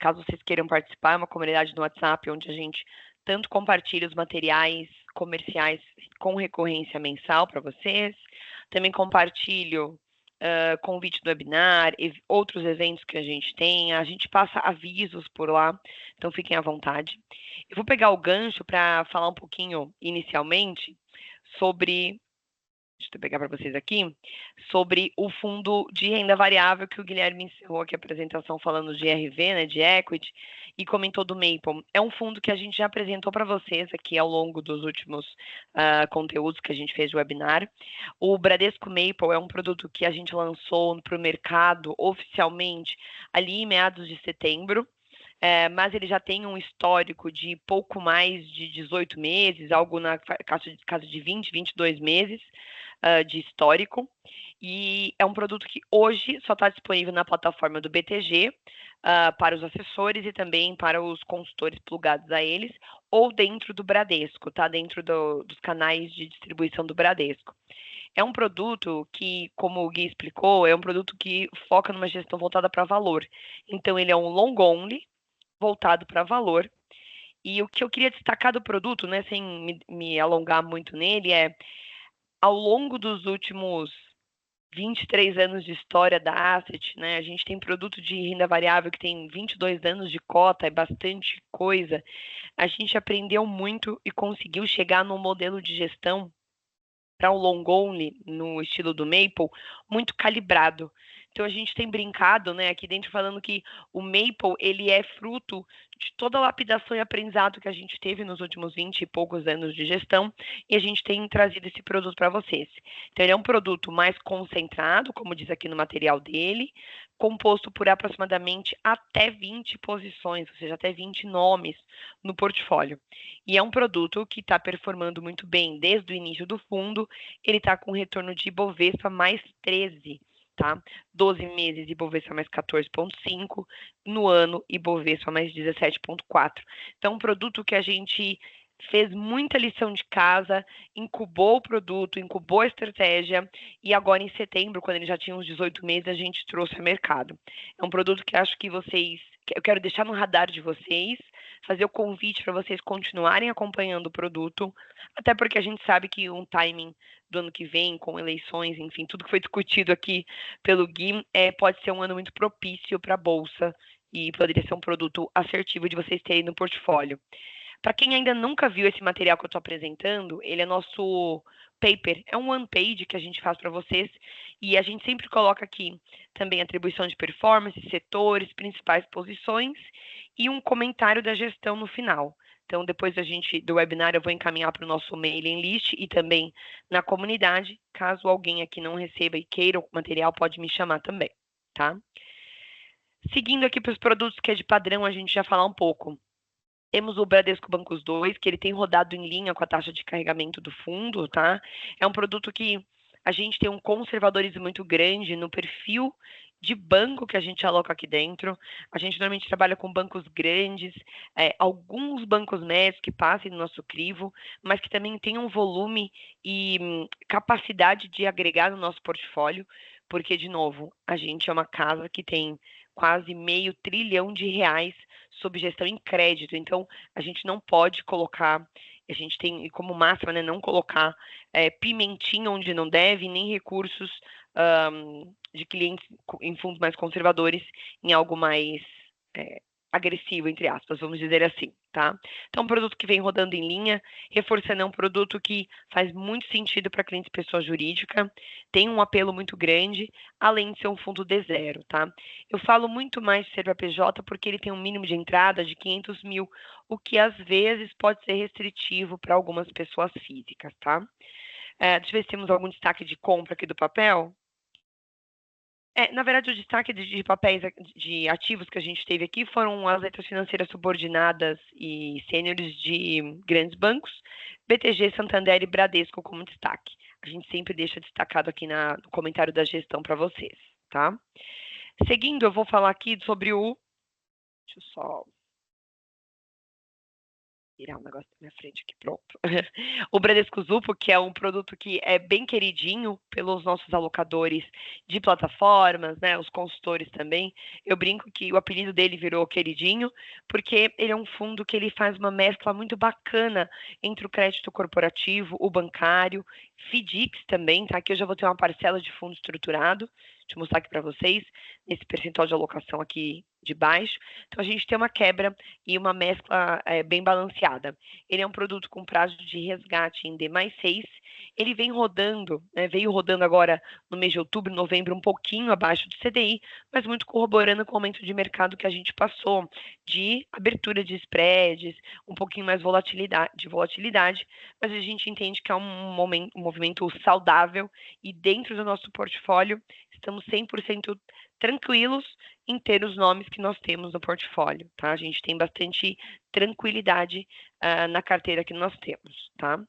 Caso vocês queiram participar, é uma comunidade no WhatsApp onde a gente tanto compartilha os materiais comerciais com recorrência mensal para vocês. Também compartilho convite do webinar, outros eventos que a gente passa avisos por lá, então fiquem à vontade. Eu vou pegar o gancho para falar um pouquinho, inicialmente, sobre, deixa eu pegar para vocês aqui, sobre o fundo de renda variável que o Guilherme encerrou aqui a apresentação falando de RV, né, de Equity, e comentou do Maple. É um fundo que a gente já apresentou para vocês aqui ao longo dos últimos conteúdos que a gente fez de webinar. O Bradesco Maple é um produto que a gente lançou para o mercado oficialmente ali em meados de setembro, mas ele já tem um histórico de pouco mais de 18 meses, algo na casa de 20, 22 meses de histórico, e é um produto que hoje só está disponível na plataforma do BTG, para os assessores e também para os consultores plugados a eles, ou dentro do Bradesco, tá? Dentro dos canais de distribuição do Bradesco. É um produto que, como o Gui explicou, é um produto que foca numa gestão voltada para valor. Então, ele é um long only, voltado para valor. E o que eu queria destacar do produto, né, sem me alongar muito nele, é ao longo dos últimos 23 anos de história da Asset, né, a gente tem produto de renda variável que tem 22 anos de cota, é bastante coisa. A gente aprendeu muito e conseguiu chegar num modelo de gestão para o long only, no estilo do Maple, muito calibrado. Então a gente tem brincado, né, aqui dentro falando que o Maple, ele é fruto de toda a lapidação e aprendizado que a gente teve nos últimos 20 e poucos anos de gestão, e a gente tem trazido esse produto para vocês. Então ele é um produto mais concentrado, como diz aqui no material dele, composto por aproximadamente até 20 posições, ou seja, até 20 nomes no portfólio. E é um produto que está performando muito bem desde o início do fundo, ele está com retorno de Ibovespa mais 13, tá? 12 meses Ibovespa mais 14,5, no ano Ibovespa mais 17,4. Então, um produto que a gente fez muita lição de casa, incubou o produto, incubou a estratégia, e agora em setembro, quando ele já tinha uns 18 meses, a gente trouxe ao mercado. É um produto que acho que eu quero deixar no radar de vocês, fazer o convite para vocês continuarem acompanhando o produto, até porque a gente sabe que um timing do ano que vem, com eleições, enfim, tudo que foi discutido aqui pelo Gui, pode ser um ano muito propício para a Bolsa e poderia ser um produto assertivo de vocês terem no portfólio. Para quem ainda nunca viu esse material que eu estou apresentando, ele é nosso paper, é um one page que a gente faz para vocês, e a gente sempre coloca aqui também atribuição de performance, setores, principais posições e um comentário da gestão no final. Então, depois do webinar, eu vou encaminhar para o nosso mailing list e também na comunidade. Caso alguém aqui não receba e queira o material, pode me chamar também, tá? Seguindo aqui para os produtos que é de padrão, a gente já falar um pouco. Temos o Bradesco Bancos 2, que ele tem rodado em linha com a taxa de carregamento do fundo, tá? É um produto que a gente tem um conservadorismo muito grande no perfil de banco que a gente aloca aqui dentro. A gente normalmente trabalha com bancos grandes, alguns bancos médios que passem no nosso crivo, mas que também tenham volume e capacidade de agregar no nosso portfólio, porque, de novo, a gente é uma casa que tem quase R$500 bilhão sob gestão em crédito, então a gente não pode colocar, a gente tem como máxima, né, não colocar pimentinha onde não deve, nem recursos de clientes em fundos mais conservadores em algo mais agressivo, entre aspas, vamos dizer assim, tá? Então, um produto que vem rodando em linha, reforçando, é um produto que faz muito sentido para clientes pessoa jurídica, tem um apelo muito grande, além de ser um fundo D0, tá? Eu falo muito mais de CNPJ porque ele tem um mínimo de entrada de 500 mil, o que às vezes pode ser restritivo para algumas pessoas físicas, tá? Deixa eu ver se temos algum destaque de compra aqui do papel. Na verdade, o destaque de papéis, de ativos que a gente teve aqui foram as letras financeiras subordinadas e sêniores de grandes bancos, BTG, Santander e Bradesco como destaque. A gente sempre deixa destacado aqui no comentário da gestão para vocês, tá? Seguindo, eu vou falar aqui sobre deixa eu só virar um negócio na minha frente aqui, pronto. O Bradesco Zupo, que é um produto que é bem queridinho pelos nossos alocadores de plataformas, né, os consultores também. Eu brinco que o apelido dele virou queridinho, porque ele é um fundo que ele faz uma mescla muito bacana entre o crédito corporativo, o bancário, FDICs também, tá? Aqui eu já vou ter uma parcela de fundo estruturado, deixa eu mostrar aqui para vocês, nesse percentual de alocação aqui de baixo. Então, a gente tem uma quebra e uma mescla bem balanceada. Ele é um produto com prazo de resgate em D+6. Ele vem rodando, veio rodando agora no mês de outubro, novembro, um pouquinho abaixo do CDI, mas muito corroborando com o aumento de mercado que a gente passou, de abertura de spreads, um pouquinho mais de volatilidade, mas a gente entende que é um movimento saudável e dentro do nosso portfólio estamos 100% tranquilos em ter os nomes que nós temos no portfólio, tá? A gente tem bastante tranquilidade na carteira que nós temos, tá?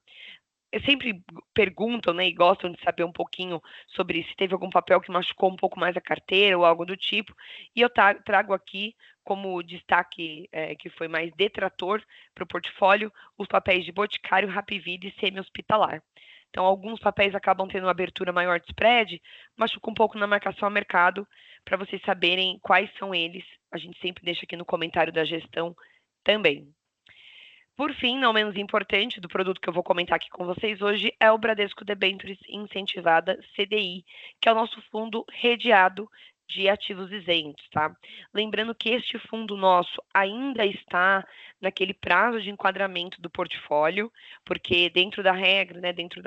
Sempre perguntam, né, e gostam de saber um pouquinho sobre se teve algum papel que machucou um pouco mais a carteira ou algo do tipo, e eu trago aqui como destaque que foi mais detrator para o portfólio, os papéis de Boticário, Hapvida e Semi-Hospitalar. Então, alguns papéis acabam tendo uma abertura maior de spread, machuca um pouco na marcação a mercado, para vocês saberem quais são eles. A gente sempre deixa aqui no comentário da gestão também. Por fim, não menos importante, do produto que eu vou comentar aqui com vocês hoje é o Bradesco Debêntures Incentivada CDI, que é o nosso fundo redeado de ativos isentos, tá? Lembrando que este fundo nosso ainda está naquele prazo de enquadramento do portfólio, porque dentro da regra, né, dentro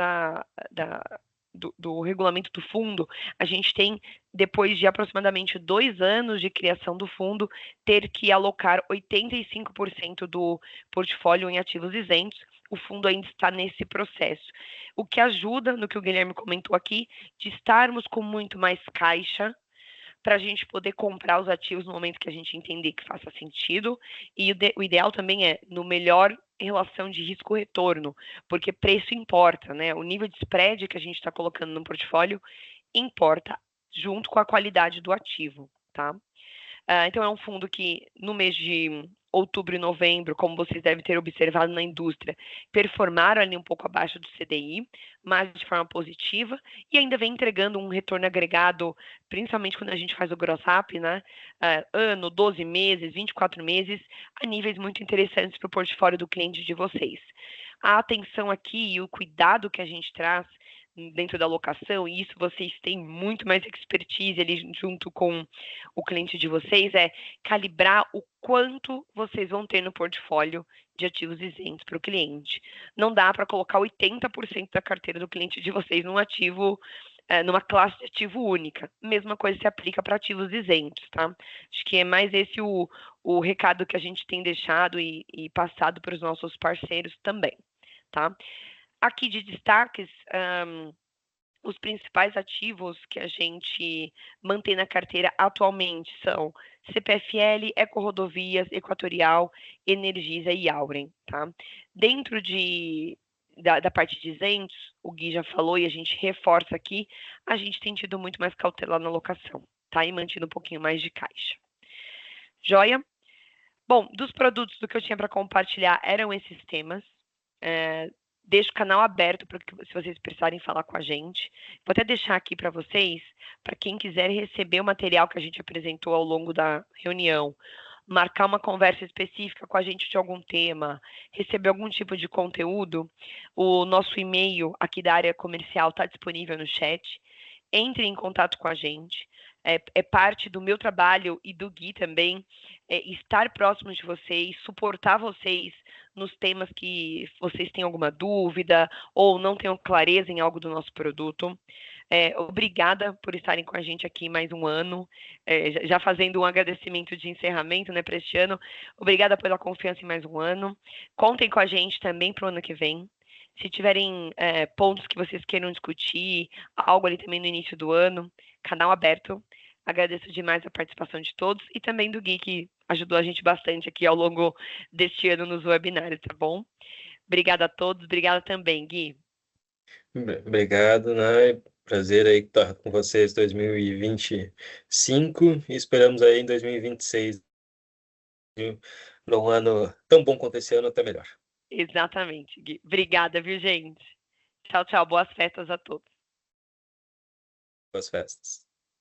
do regulamento do fundo, a gente tem, depois de aproximadamente 2 anos de criação do fundo, ter que alocar 85% do portfólio em ativos isentos. O fundo ainda está nesse processo. O que ajuda, no que o Guilherme comentou aqui, de estarmos com muito mais caixa, para a gente poder comprar os ativos no momento que a gente entender que faça sentido. E o ideal também é no melhor relação de risco-retorno, porque preço importa, né? O nível de spread que a gente está colocando no portfólio importa, junto com a qualidade do ativo, tá? Então, é um fundo que, no mês de outubro e novembro, como vocês devem ter observado na indústria, performaram ali um pouco abaixo do CDI, mas de forma positiva, e ainda vem entregando um retorno agregado, principalmente quando a gente faz o gross up, né? Ano, 12 meses, 24 meses, a níveis muito interessantes para o portfólio do cliente de vocês. A atenção aqui e o cuidado que a gente traz dentro da alocação, e isso vocês têm muito mais expertise ali junto com o cliente de vocês, é calibrar o quanto vocês vão ter no portfólio de ativos isentos para o cliente. Não dá para colocar 80% da carteira do cliente de vocês num ativo, numa classe de ativo única. Mesma coisa se aplica para ativos isentos, tá? Acho que é mais esse o recado que a gente tem deixado e passado para os nossos parceiros também, tá? Aqui de destaques, os principais ativos que a gente mantém na carteira atualmente são CPFL, Ecorodovias, Equatorial, Energisa e Auren, tá? Dentro da parte de isentos, o Gui já falou e a gente reforça aqui, a gente tem tido muito mais cautela na alocação, tá? E mantido um pouquinho mais de caixa. Joia? Bom, dos produtos do que eu tinha para compartilhar eram esses temas. Deixo o canal aberto para que, se vocês precisarem falar com a gente. Vou até deixar aqui para vocês, para quem quiser receber o material que a gente apresentou ao longo da reunião, marcar uma conversa específica com a gente de algum tema, receber algum tipo de conteúdo, o nosso e-mail aqui da área comercial está disponível no chat. Entre em contato com a gente. É parte do meu trabalho e do Gui também, estar próximo de vocês, suportar vocês nos temas que vocês têm alguma dúvida ou não tenham clareza em algo do nosso produto. Obrigada por estarem com a gente aqui mais um ano, já fazendo um agradecimento de encerramento, né, para este ano. Obrigada pela confiança em mais um ano. Contem com a gente também para o ano que vem. Se tiverem pontos que vocês queiram discutir, algo ali também no início do ano, canal aberto. Agradeço demais a participação de todos e também do Gui, que ajudou a gente bastante aqui ao longo deste ano nos webinários, tá bom? Obrigada a todos, obrigada também, Gui.
Obrigado, né? Prazer aí estar com vocês em 2025 e esperamos aí em 2026 num ano tão bom quanto esse ano, até melhor.
Exatamente, Gui. Obrigada, viu, gente? Tchau, tchau. Boas festas a todos.
Boas festas.